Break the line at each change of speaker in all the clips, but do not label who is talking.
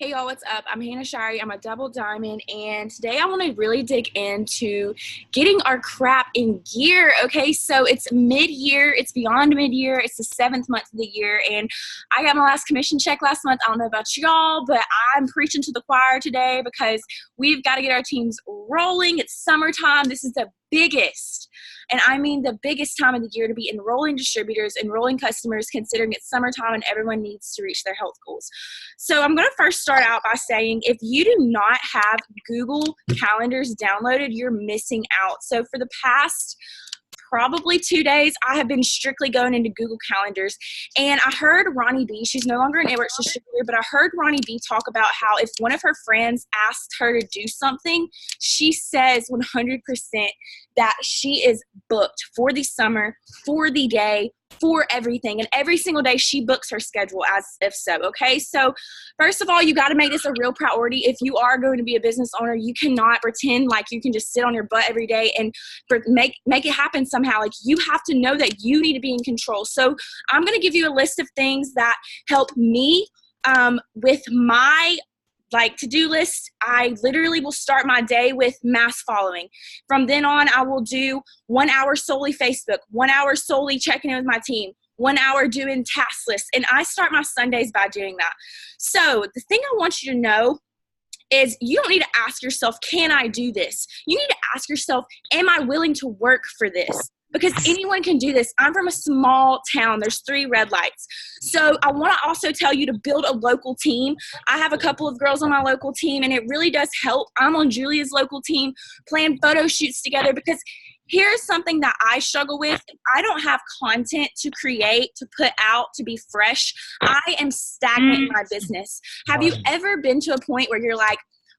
Hey y'all, what's up? I'm Hannah Shirey. I'm a double diamond, and today I want to really dig into getting our crap in gear. Okay, so it's mid-year, it's beyond mid-year, it's the 7th month of the year, and I got my last commission check last month. I don't know about y'all, but I'm preaching to the choir today because we've got to get our teams rolling. It's summertime. This is the biggest, and I mean the biggest time of the year to be enrolling distributors, enrolling customers, considering it's summertime and everyone needs to reach their health goals. So I'm going to first start out by saying if you do not have Google Calendars downloaded, you're missing out. So for the past probably 2 days, I have been strictly going into Google Calendars, and I heard Ronnie B, she's no longer an Edwards distributor, but I heard Ronnie B talk about how if one of her friends asked her to do something, she says 100% that she is booked for the summer, for the day, for everything, and every single day she books her schedule as if so. Okay, so first of all, you got to make this a real priority. If you are going to be a business owner, you cannot pretend like you can just sit on your butt every day and make it happen somehow. Like, you have to know that you need to be in control. So I'm going to give you a list of things that help me with my to-do list. I literally will start my day with mass following. From then on, I will do 1 hour solely Facebook, 1 hour solely checking in with my team, 1 hour doing task lists, and I start my Sundays by doing that. So the thing I want you to know is you don't need to ask yourself, can I do this? You need to ask yourself, am I willing to work for this? Because anyone can do this. I'm from a small town. There's 3 red lights. So I want to also tell you to build a local team. I have a couple of girls on my local team, and it really does help. I'm on Julia's local team, plan photo shoots together, because here's something that I struggle with. I don't have content to create, to put out, to be fresh. I am stagnant in my business. Have you ever been to a point where you're like,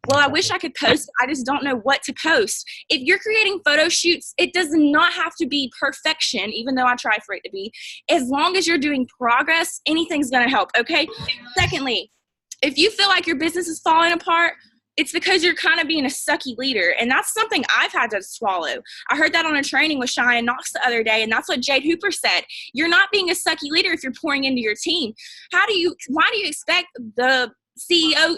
well, I wish I could post, I just don't know what to post? If you're creating photo shoots, it does not have to be perfection, even though I try for it to be. As long as you're doing progress, anything's going to help, okay? Secondly, if you feel like your business is falling apart, it's because you're kind of being a sucky leader, and that's something I've had to swallow. I heard that on a training with Cheyenne Knox the other day, and that's what Jade Hooper said. You're not being a sucky leader if you're pouring into your team. Why do you expect the CEO,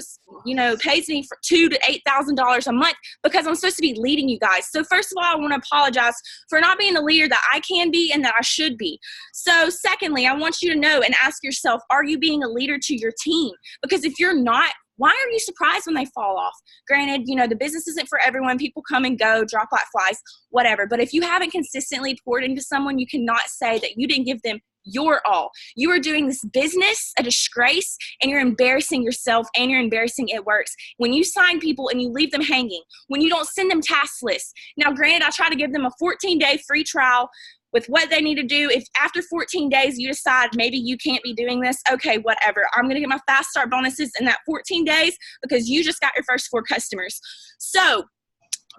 pays me for $2,000 to $8,000 a month because I'm supposed to be leading you guys? So first of all, I want to apologize for not being the leader that I can be and that I should be. So secondly, I want you to know and ask yourself, are you being a leader to your team? Because if you're not, why are you surprised when they fall off? Granted, the business isn't for everyone. People come and go, drop like flies, whatever. But if you haven't consistently poured into someone, you cannot say that you didn't give them your all. You are doing this business a disgrace, and you're embarrassing yourself, and you're embarrassing It Works when you sign people and you leave them hanging, when you don't send them task lists. Now, granted, I try to give them a 14-day free trial with what they need to do. If after 14 days you decide maybe you can't be doing this, okay, whatever. I'm going to get my fast start bonuses in that 14 days because you just got your first 4 customers. So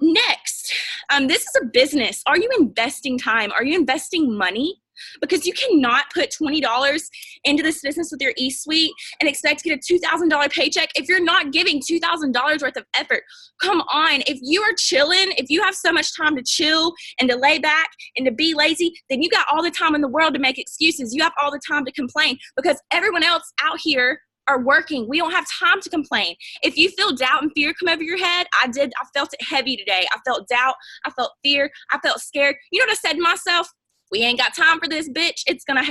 next, this is a business. Are you investing time? Are you investing money? Because you cannot put $20 into this business with your eSuite and expect to get a $2,000 paycheck if you're not giving $2,000 worth of effort. Come on. If you are chilling, if you have so much time to chill and to lay back and to be lazy, then you got all the time in the world to make excuses. You have all the time to complain because everyone else out here are working. We don't have time to complain. If you feel doubt and fear come over your head, I felt it heavy today. I felt doubt. I felt fear. I felt scared. You know what I said to myself? We ain't got time for this, bitch. It's gonna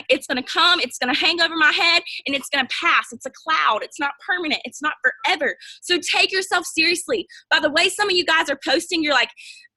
come. It's gonna hang over my head, and it's gonna pass. It's a cloud. It's not permanent. It's not forever. So take yourself seriously. By the way, some of you guys are posting, you're like,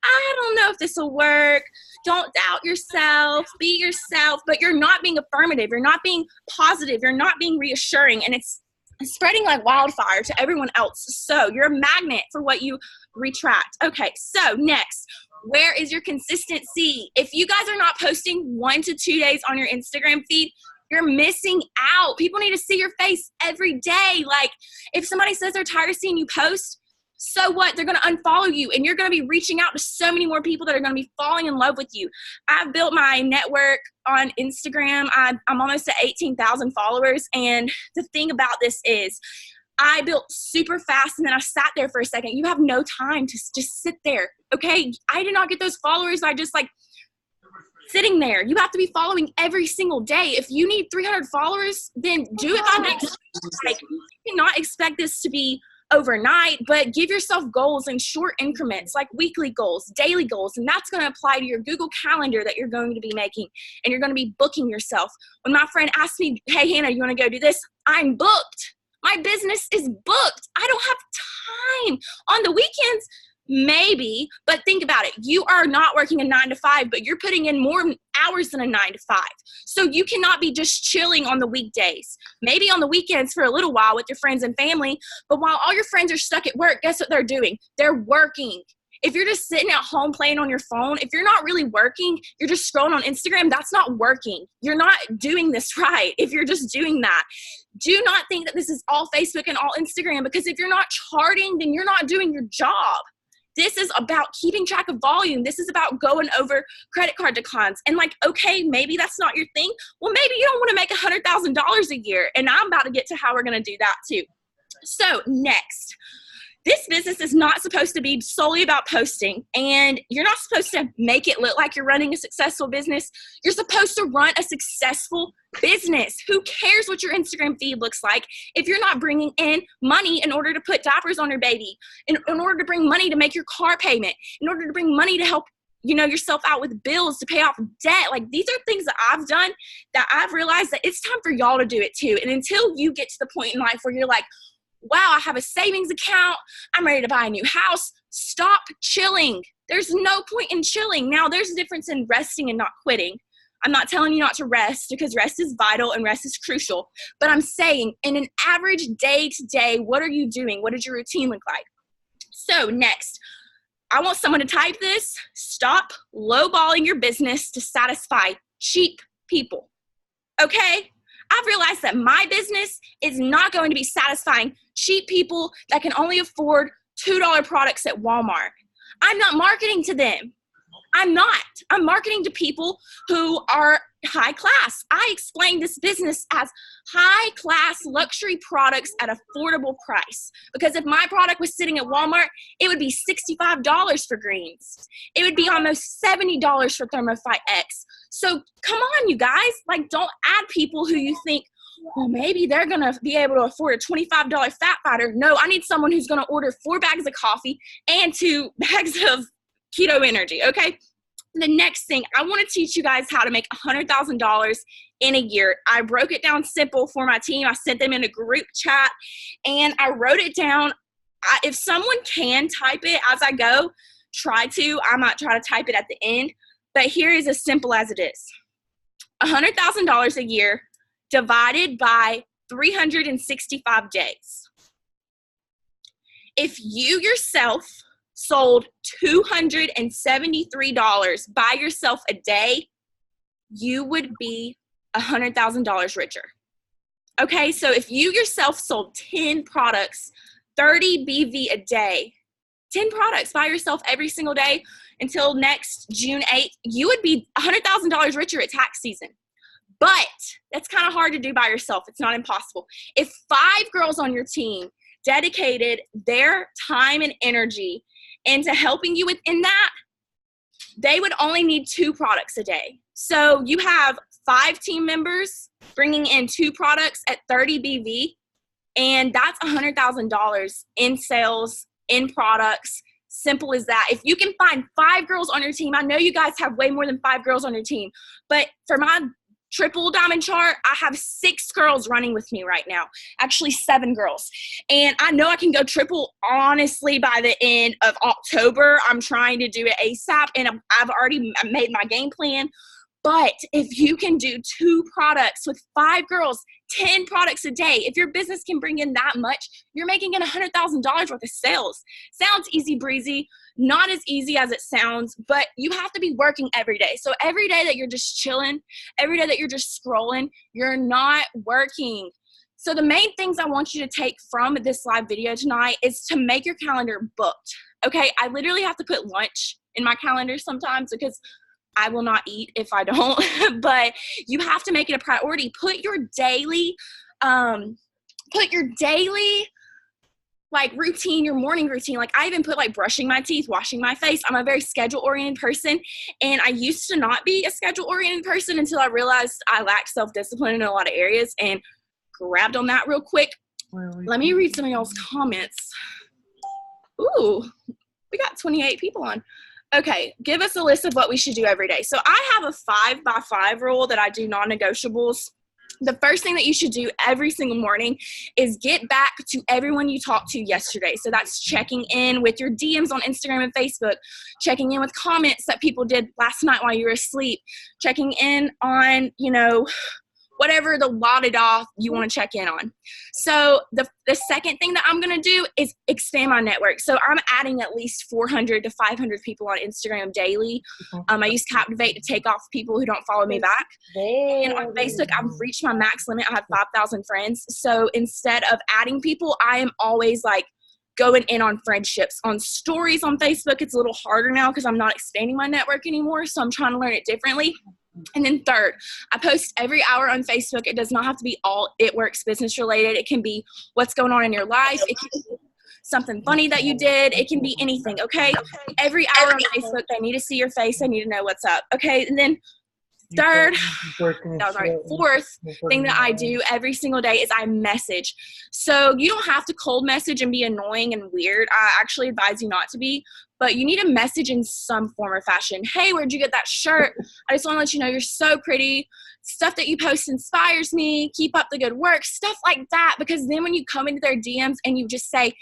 I don't know if this will work. Don't doubt yourself. Be yourself. But you're not being affirmative. You're not being positive. You're not being reassuring, and it's spreading like wildfire to everyone else. So you're a magnet for what you retract. Okay, so next. Where is your consistency? If you guys are not posting 1 to 2 days on your Instagram feed, you're missing out. People need to see your face every day. Like, if somebody says they're tired of seeing you post, so what? They're going to unfollow you, and you're going to be reaching out to so many more people that are going to be falling in love with you. I've built my network on Instagram. I'm almost at 18,000 followers, and the thing about this is I built super fast, and then I sat there for a second. You have no time to just sit there, okay? I did not get those followers by just sitting there. You have to be following every single day. If you need 300 followers, then do it by next week. Like, you cannot expect this to be overnight, but give yourself goals in short increments, like weekly goals, daily goals, and that's going to apply to your Google Calendar that you're going to be making, and you're going to be booking yourself. When my friend asked me, hey, Hannah, you want to go do this? I'm booked. My business is booked. I don't have time. On the weekends, maybe, but think about it. You are not working a 9 to 5, but you're putting in more hours than a 9 to 5. So you cannot be just chilling on the weekdays. Maybe on the weekends for a little while with your friends and family, but while all your friends are stuck at work, guess what they're doing? They're working. If you're just sitting at home playing on your phone, if you're not really working, you're just scrolling on Instagram, that's not working. You're not doing this right if you're just doing that. Do not think that this is all Facebook and all Instagram, because if you're not charting, then you're not doing your job. This is about keeping track of volume. This is about going over credit card declines. And like, okay, maybe that's not your thing. Well, maybe you don't want to make $100,000 a year. And I'm about to get to how we're going to do that too. So next, this business is not supposed to be solely about posting, and you're not supposed to make it look like you're running a successful business. You're supposed to run a successful business. Who cares what your Instagram feed looks like if you're not bringing in money in order to put diapers on your baby, in order to bring money to make your car payment, in order to bring money to help yourself out with bills, to pay off debt. Like, these are things that I've done that I've realized that it's time for y'all to do it too. And until you get to the point in life where you're like, wow, I have a savings account, I'm ready to buy a new house, stop chilling. There's no point in chilling. Now, there's a difference in resting and not quitting. I'm not telling you not to rest, because rest is vital and rest is crucial. But I'm saying, in an average day to day, what are you doing? What does your routine look like? So next, I want someone to type this: stop lowballing your business to satisfy cheap people. Okay? I've realized that my business is not going to be satisfying cheap people that can only afford $2 products at Walmart. I'm not marketing to them. I'm not. I'm marketing to people who are high class. I explain this business as high class luxury products at affordable price. Because if my product was sitting at Walmart, it would be $65 for greens. It would be almost $70 for Thermofite X. So come on, you guys. Like, don't add people who you think, well, maybe they're going to be able to afford a $25 fat fighter. No, I need someone who's going to order 4 bags of coffee and 2 bags of keto energy, okay? The next thing, I want to teach you guys how to make $100,000 in a year. I broke it down simple for my team. I sent them in a group chat, and I wrote it down. If someone can type it as I go, try to. I might try to type it at the end, but here is as simple as it is. $100,000 a year divided by 365 days. If you yourself sold $273 by yourself a day, you would be $100,000 richer. Okay, so if you yourself sold 10 products, 30 BV a day, 10 products by yourself every single day until next June 8th, you would be $100,000 richer at tax season. But that's kind of hard to do by yourself. It's not impossible. If 5 girls on your team dedicated their time and energy into helping you within that, they would only need 2 products a day. So you have 5 team members bringing in 2 products at 30 BV, and that's $100,000 in sales, in products. Simple as that. If you can find 5 girls on your team, I know you guys have way more than 5 girls on your team, but for my triple diamond chart, I have 6 girls running with me right now. Actually 7 girls. And I know I can go triple honestly by the end of October. I'm trying to do it ASAP, and I've already made my game plan. But if you can do 2 products with 5 girls, 10 products a day, if your business can bring in that much, you're making in $100,000 worth of sales. Sounds easy breezy, not as easy as it sounds, but you have to be working every day. So every day that you're just chilling, every day that you're just scrolling, you're not working. So the main things I want you to take from this live video tonight is to make your calendar booked. Okay, I literally have to put lunch in my calendar sometimes because I will not eat if I don't, but you have to make it a priority. Put your daily like routine, your morning routine. Like I even put like brushing my teeth, washing my face. I'm a very schedule oriented person, and I used to not be a schedule oriented person until I realized I lacked self-discipline in a lot of areas, and grabbed on that real quick. Let me read some of y'all's comments. Ooh, we got 28 people on. Okay, give us a list of what we should do every day. So I have a 5x5 rule that I do non-negotiables. The first thing that you should do every single morning is get back to everyone you talked to yesterday. So that's checking in with your DMs on Instagram and Facebook, checking in with comments that people did last night while you were asleep, checking in on, you know, whatever the la-da-da you want to check in on. So the second thing that I'm going to do is expand my network. So I'm adding at least 400 to 500 people on Instagram daily. I use Captivate to take off people who don't follow me back. And on Facebook, I've reached my max limit. I have 5,000 friends. So instead of adding people, I am always like going in on friendships. On stories on Facebook, it's a little harder now because I'm not expanding my network anymore. So I'm trying to learn it differently. And then third, I post every hour on Facebook. It does not have to be all It Works business related. It can be what's going on in your life. It can be something funny that you did. It can be anything, okay? Every hour on Facebook, they need to see your face. They need to know what's up, okay? And then fourth thing that I do every single day is I message. So you don't have to cold message and be annoying and weird. I actually advise you not to be, but you need a message in some form or fashion. Hey, where'd you get that shirt? I just want to let you know you're so pretty. Stuff that you post inspires me. Keep up the good work. Stuff like that, because then when you come into their DMs and you just say,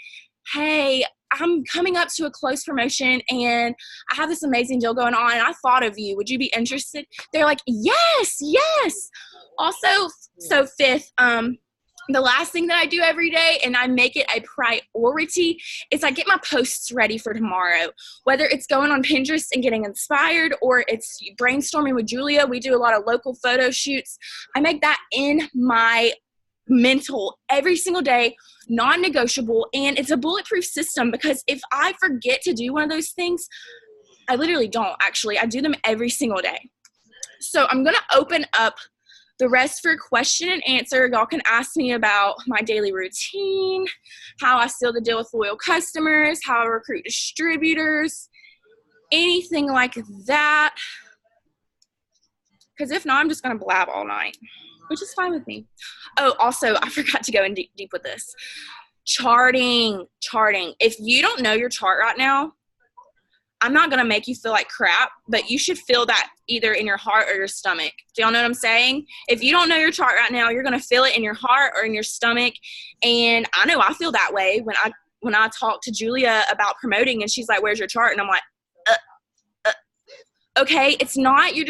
hey, I'm coming up to a close promotion and I have this amazing deal going on and I thought of you. Would you be interested? They're like, yes, yes. Also, so fifth, the last thing that I do every day, and I make it a priority, is I get my posts ready for tomorrow. Whether it's going on Pinterest and getting inspired, or it's brainstorming with Julia. We do a lot of local photo shoots. I make that in my mental every single day, non-negotiable, and it's a bulletproof system, because if I forget to do one of those things, I literally don't actually. I do them every single day. So I'm going to open up the rest for question and answer. Y'all can ask me about my daily routine, how I seal the deal with loyal customers, how I recruit distributors, anything like that. Because if not, I'm just going to blab all night, which is fine with me. Oh, also, I forgot to go in deep with this. Charting. If you don't know your chart right now, I'm not going to make you feel like crap, but you should feel that either in your heart or your stomach. Do y'all know what I'm saying? If you don't know your chart right now, you're going to feel it in your heart or in your stomach. And I know I feel that way when I talk to Julia about promoting, and she's like, where's your chart? And I'm like, okay, it's not your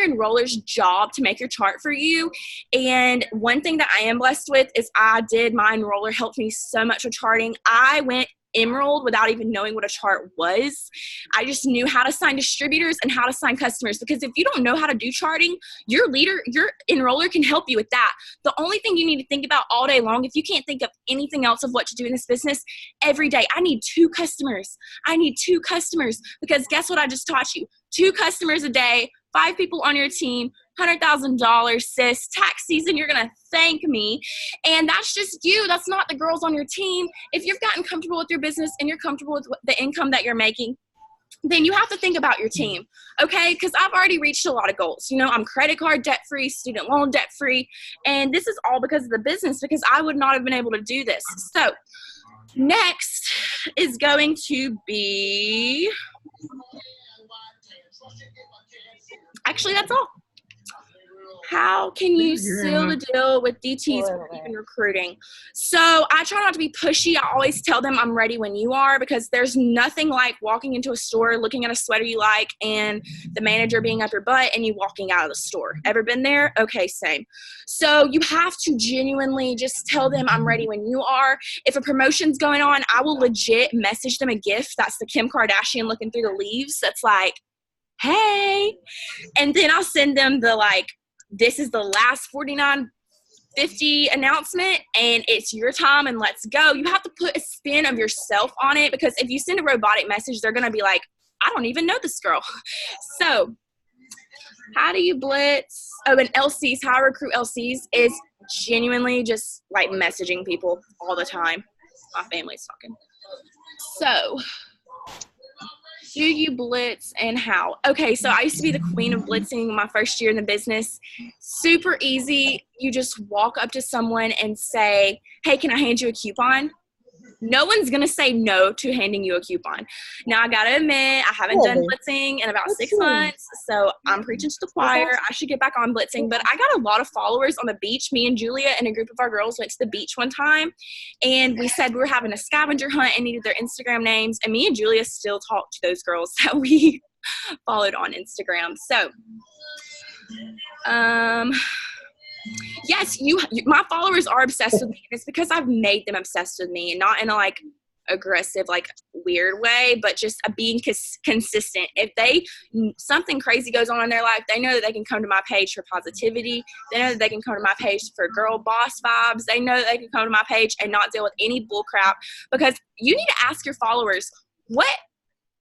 enroller's job to make your chart for you. And one thing that I am blessed with is my enroller helped me so much with charting. I went Emerald without even knowing what a chart was. I just knew how to sign distributors and how to sign customers, because if you don't know how to do charting, your enroller can help you with that. The only thing you need to think about all day long, if you can't think of anything else of what to do in this business, every day, I need 2 customers. Because guess what I just taught you? 2 customers a day, 5 people on your team, $100,000, sis. Tax season, you're going to thank me. And that's just you. That's not the girls on your team. If you've gotten comfortable with your business and you're comfortable with the income that you're making, then you have to think about your team, okay? Because I've already reached a lot of goals. You know, I'm credit card debt-free, student loan debt-free, and this is all because of the business, because I would not have been able to do this. So next is going to be, actually, that's all. How can you seal the deal with DTs or even recruiting? So I try not to be pushy. I always tell them I'm ready when you are, because there's nothing like walking into a store, looking at a sweater you like, and the manager being up your butt and you walking out of the store. Ever been there? Okay, same. So you have to genuinely just tell them I'm ready when you are. If a promotion's going on, I will legit message them a gift. That's the Kim Kardashian looking through the leaves. That's like, hey. And then I'll send them the this is the last $49.50 announcement, and it's your time, and let's go. You have to put a spin of yourself on it, because if you send a robotic message, they're going to be like, I don't even know this girl. So how do you blitz? Oh, and LCs, how I recruit LCs is genuinely just like messaging people all the time. My family's talking. So, do you blitz and how? Okay, so I used to be the queen of blitzing my first year in the business. Super easy. You just walk up to someone and say, hey, can I hand you a coupon? No one's going to say no to handing you a coupon. Now, I got to admit, I haven't done blitzing in about 6 months, so I'm preaching to the choir. I should get back on blitzing, but I got a lot of followers on the beach. Me and Julia and a group of our girls went to the beach one time, and we said we were having a scavenger hunt and needed their Instagram names, and me and Julia still talk to those girls that we followed on Instagram. So, yes, my followers are obsessed with me. And it's because I've made them obsessed with me, and not in a like aggressive, like weird way, but just being consistent. If something crazy goes on in their life, they know that they can come to my page for positivity. They know that they can come to my page for girl boss vibes. They know that they can come to my page and not deal with any bull crap, because you need to ask your followers, what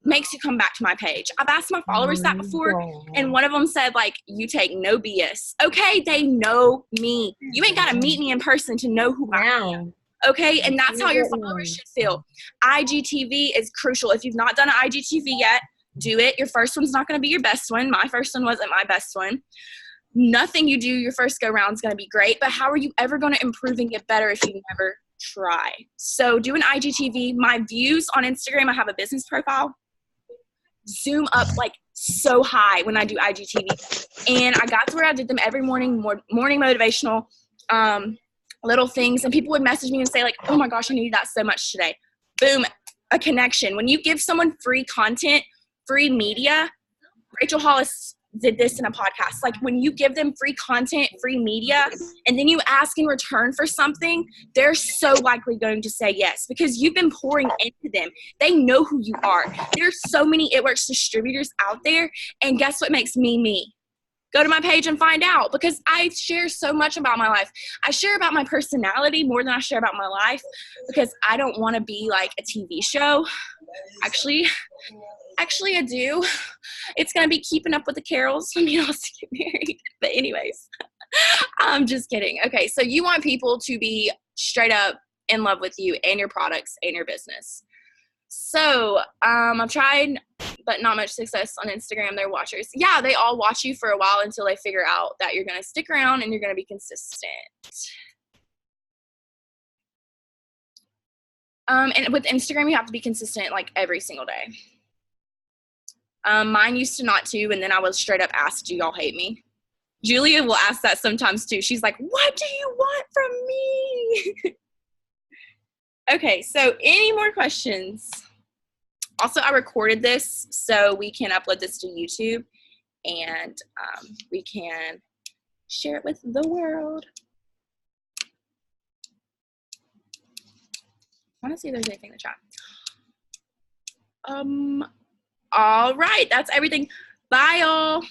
makes you come back to my page? I've asked my followers that before, and one of them said, like, you take no BS. Okay, they know me. You ain't got to meet me in person to know who I am. Okay, and that's how your followers should feel. IGTV is crucial. If you've not done an IGTV yet, do it. Your first one's not going to be your best one. My first one wasn't my best one. Nothing you do your first go round is going to be great, but how are you ever going to improve and get better if you never try? So do an IGTV. My views on Instagram, I have a business profile, zoom up like so high when I do IGTV, and I got to where I did them every morning, morning motivational little things, and people would message me and say like, oh my gosh, I needed that so much today. Boom, a connection. When you give someone free content, free media, Rachel Hollis did this in a podcast. Like, when you give them free content, free media, and then you ask in return for something, they're so likely going to say yes, because you've been pouring into them. They know who you are. There's so many It Works distributors out there, and guess what makes me me? Go to my page and find out, because I share so much about my life. I share about my personality more than I share about my life, because I don't want to be like a TV show. Actually, I do. It's going to be Keeping Up with the Carols when you all get married. But anyways, I'm just kidding. Okay, so you want people to be straight up in love with you and your products and your business. So I've tried, but not much success on Instagram. They're watchers. Yeah, they all watch you for a while until they figure out that you're going to stick around and you're going to be consistent. And with Instagram, you have to be consistent like every single day. Mine used to not to, and then I was straight up asked, do y'all hate me? Julia will ask that sometimes too. She's like, what do you want from me? Okay, so any more questions? Also, I recorded this so we can upload this to YouTube, and we can share it with the world. I want to see if there's anything in the chat. All right, that's everything. Bye, y'all.